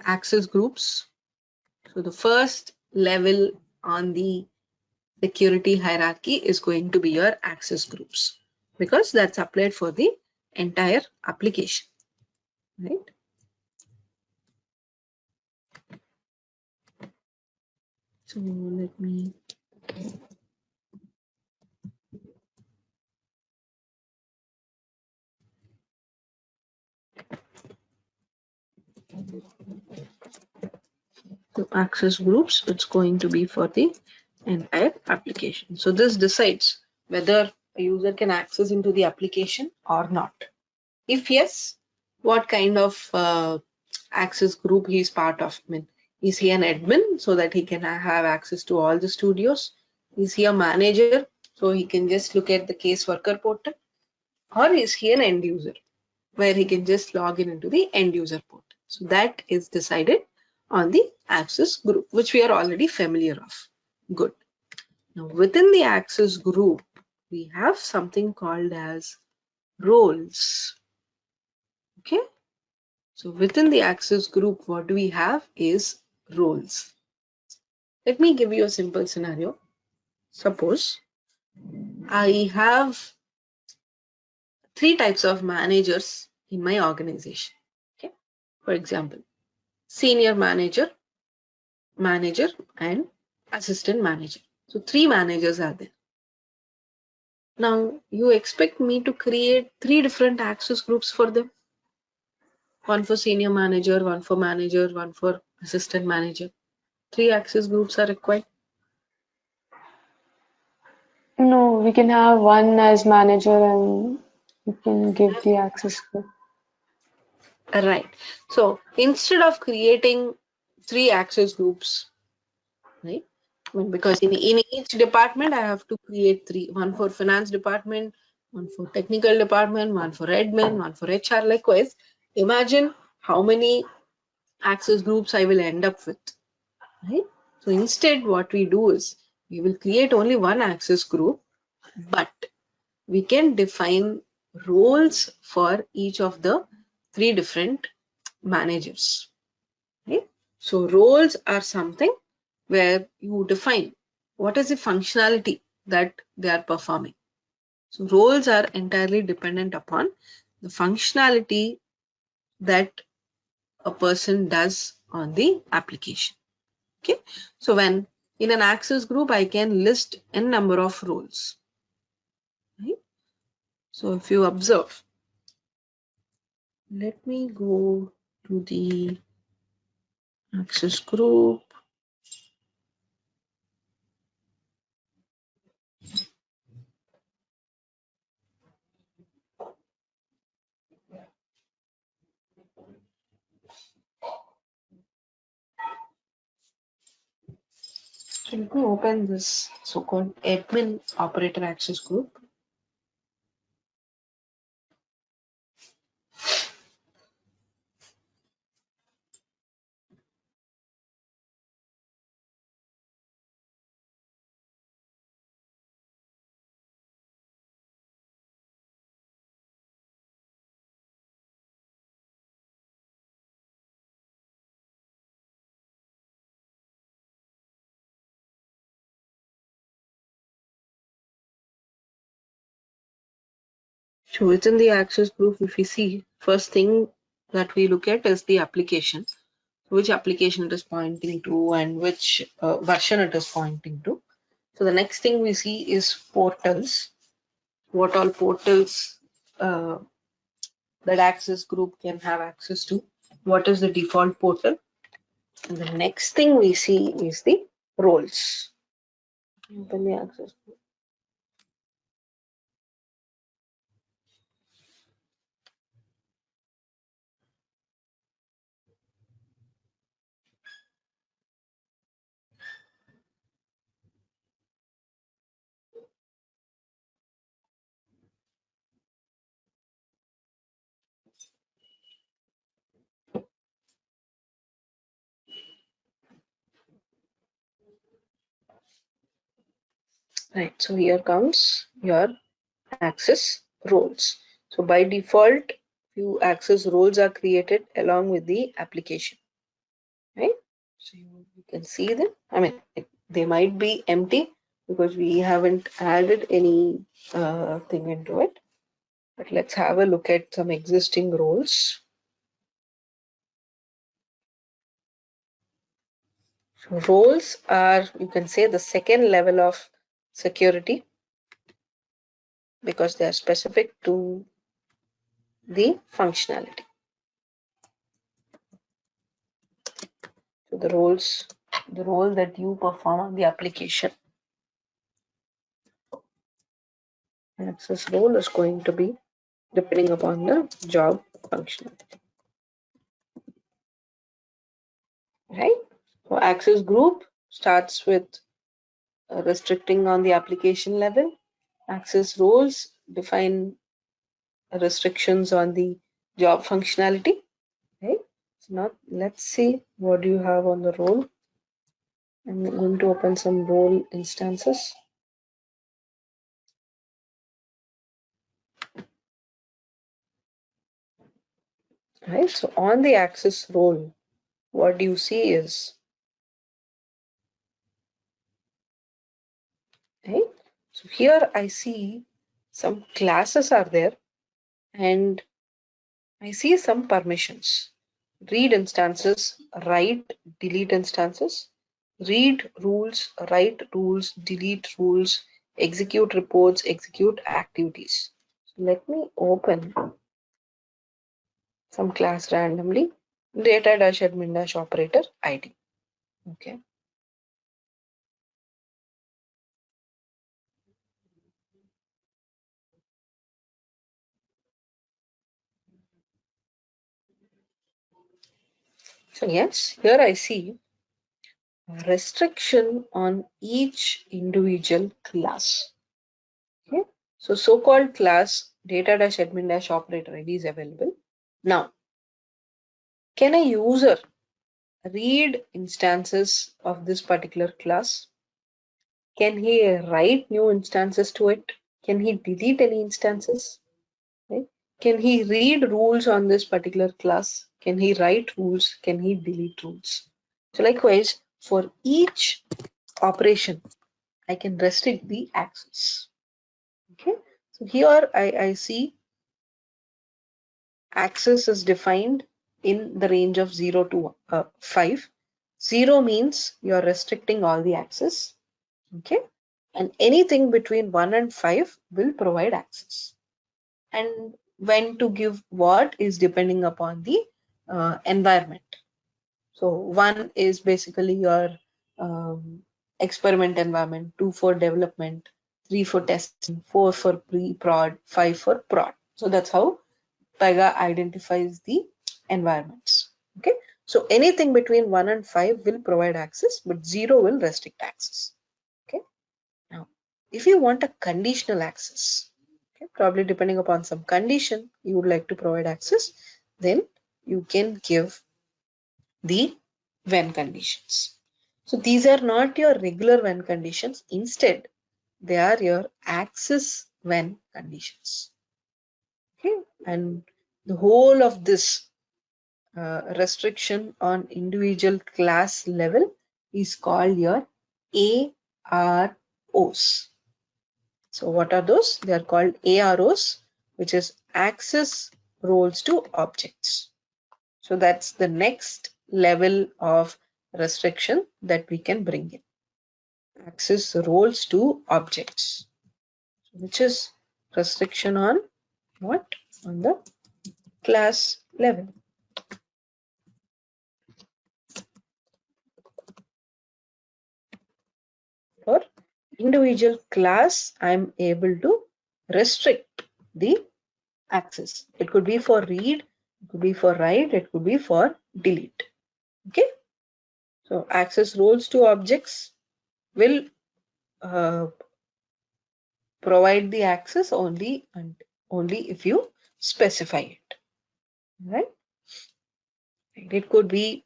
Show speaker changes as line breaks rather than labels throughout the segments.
access groups. So the first level on the security hierarchy is going to be your access groups, because that's applied for the entire application, right? So let me access groups, it's going to be for the entire application. So this decides whether a user can access into the application or not. If yes, what kind of access group he is part of? I mean, is he an admin so that he can have access to all the studios? Is he a manager so he can just look at the case worker portal? Or is he an end user where he can just log in into the end user portal? So that is decided on the access group, which we are already familiar of. Good. Now within the access group, we have something called as roles. Okay. So within the access group, what we have is roles. Let me give you a simple scenario. Suppose I have 3 types of managers in my organization. Okay. For example, senior manager, manager, and assistant manager. So 3 managers are there. Now you expect me to create 3 different access groups for them. One for senior manager, one for manager, one for assistant manager. 3 access groups are required.
No, we can have one as manager and we can give the access to.
Right. So instead of creating 3 access groups, right? I mean, because in each department I have to create 3. One for finance department, one for technical department, one for admin, one for HR. Likewise, imagine how many access groups I will end up with, right? So instead, what we do is we will create only one access group, but we can define roles for each of the 3 different managers, right? So roles are something where you define what is the functionality that they are performing. So roles are entirely dependent upon the functionality that a person does on the application. Okay. So when in an access group, I can list n number of roles. Right? So if you observe, let me go to the access group. So let me open this so-called admin operator access group. So within the access group, if we see, first thing that we look at is the application, which application it is pointing to and which version it is pointing to. So the next thing we see is portals. What all portals that access group can have access to? What is the default portal? And the next thing we see is the roles. Open the access group. Right, so here comes your access roles. So by default, few access roles are created along with the application, right? So you can see them. I mean, they might be empty because we haven't added any thing into it. But let's have a look at some existing roles. So roles are, you can say, the second level of security because they are specific to the functionality. So the role that you perform on the application. Access role is going to be depending upon the job functionality, right? So access group starts with restricting on the application level. Access roles define restrictions on the job functionality, right? So now let's see what do you have on the role. I'm going to open some role instances. Right, so on the access role, what you see is, right? So here I see some classes are there and I see some permissions. Read instances, write, delete instances, read rules, write rules, delete rules, execute reports, execute activities. So let me open some class randomly, data-admin-operator ID. Okay. So yes, here I see restriction on each individual class. Okay. So so-called class data-admin-operator ID is available. Now, can a user read instances of this particular class? Can he write new instances to it? Can he delete any instances? Right? Can he read rules on this particular class? Can he write rules? Can he delete rules? So likewise, for each operation, I can restrict the access. Okay. So here I see access is defined in the range of 0 to 5. 0 means you're restricting all the access. Okay. And anything between 1 and 5 will provide access. And when to give what is depending upon the environment. So 1 is basically your experiment environment, 2 for development, 3 for testing, 4 for pre-prod, 5 for prod. So that's how Pega identifies the environments. Okay. So anything between 1 and 5 will provide access, but 0 will restrict access. Okay. Now, if you want a conditional access, okay, probably depending upon some condition you would like to provide access, then you can give the when conditions. So these are not your regular when conditions. Instead, they are your access when conditions. Okay, and the whole of this restriction on individual class level is called your AROs. So what are those? They are called AROs, which is access roles to objects. So that's the next level of restriction that we can bring in. Access roles to objects, which is restriction on what? On the class level. For individual class, I'm able to restrict the access. It could be for read, it could be for write, it could be for delete. Okay. So access roles to objects will provide the access only and only if you specify it. Right? It could be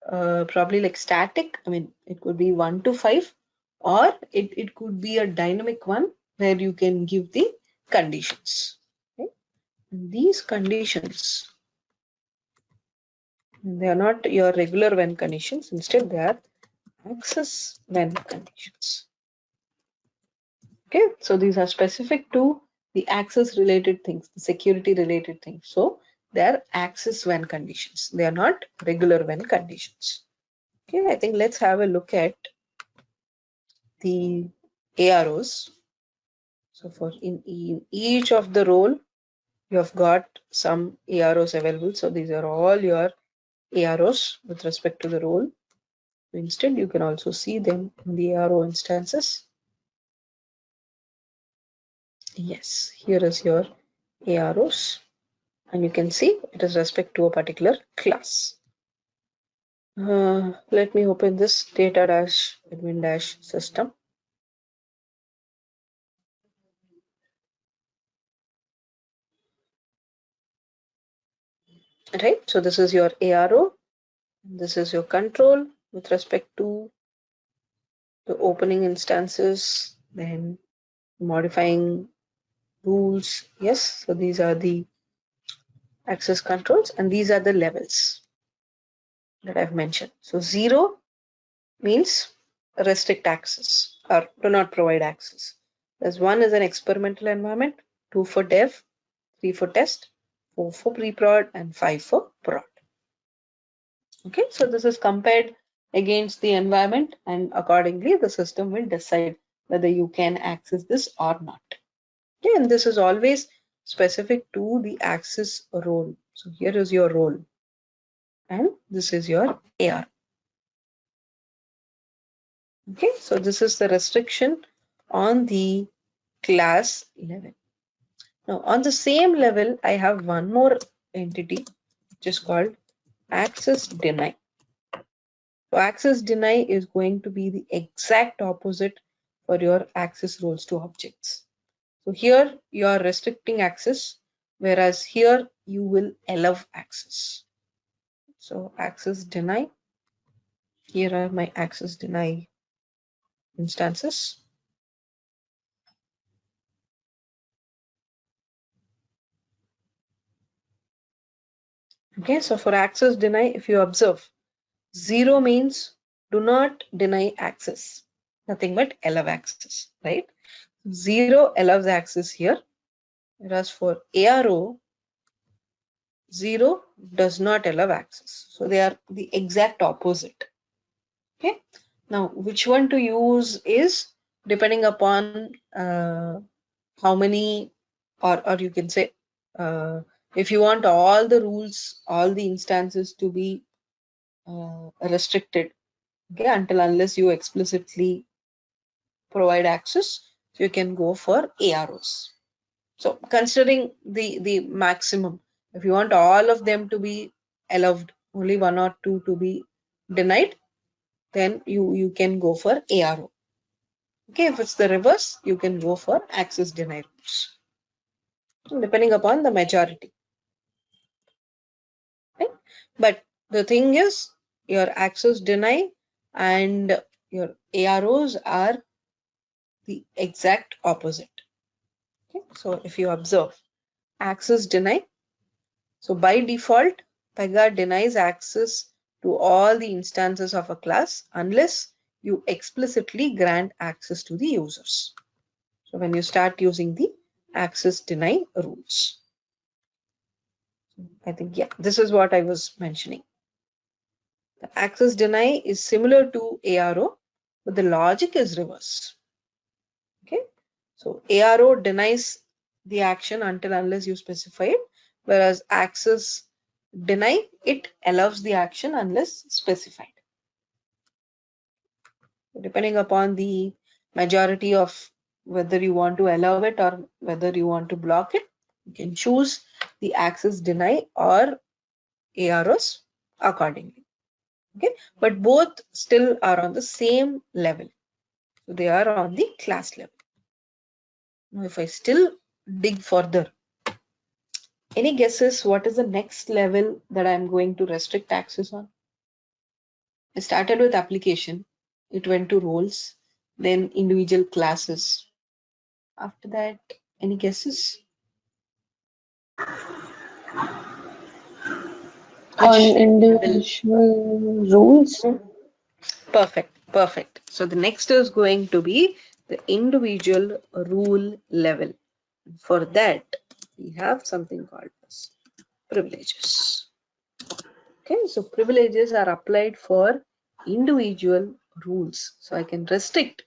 probably like static. I mean, it could be 1 to 5, or it could be a dynamic one where you can give the conditions. Okay? And these conditions, they are not your regular when conditions, instead they are access when conditions. Okay, so these are specific to the access related things, the security related things. So they are access when conditions. They are not regular when conditions. Okay, I think let's have a look at the AROs. So for in each of the role, you have got some AROs available. So these are all your AROs with respect to the role. Instead, you can also see them in the ARO instances. Yes, here is your AROs, and you can see it is respect to a particular class. Let me open this data-admin- system. Right, so this is your ARO, this is your control with respect to the opening instances, then modifying rules. Yes, so these are the access controls, and these are the levels that I've mentioned. So 0 means restrict access or do not provide access. As 1 is an experimental environment, 2 for dev, 3 for test, 4 for pre-prod, and 5 for prod. Okay, so this is compared against the environment, and accordingly the system will decide whether you can access this or not. Okay, and this is always specific to the access role. So here is your role, and this is your AR. Okay, so this is the restriction on the class level. Now on the same level, I have one more entity which is called access deny. So access deny is going to be the exact opposite for your access roles to objects. So here you are restricting access, whereas here you will allow access. So access deny, here are my access deny instances. Okay, so for access deny, if you observe, 0 means do not deny access, nothing but allow access, right? 0 allows access here, whereas for ARO, 0 does not allow access. So they are the exact opposite. Okay. Now, which one to use is depending upon how many, or you can say, if you want all the rules, all the instances to be restricted, okay, until unless you explicitly provide access, you can go for AROs. So considering the maximum, if you want all of them to be allowed, only 1 or 2 to be denied, then you can go for ARO. Okay, if it's the reverse, you can go for access deny rules, depending upon the majority. Right? But the thing is, your access deny and your AROs are the exact opposite. Okay, so if you observe access deny, so by default, Pega denies access to all the instances of a class unless you explicitly grant access to the users. So when you start using the access deny rules. I think, yeah, this is what I was mentioning. The access deny is similar to ARO, but the logic is reverse. Okay, so ARO denies the action until unless you specify it, whereas access deny, it allows the action unless specified. Depending upon the majority of whether you want to allow it or whether you want to block it, you can choose the access deny or AROs accordingly. Okay, but both still are on the same level. So they are on the class level. Now, if I still dig further, any guesses what is the next level that I'm going to restrict access on? I started with application, it went to roles, then individual classes. After that, any guesses?
On
Which
individual rules.
Perfect. So the next is going to be the individual rule level. For that, we have something called as privileges. Okay, so privileges are applied for individual rules. So I can restrict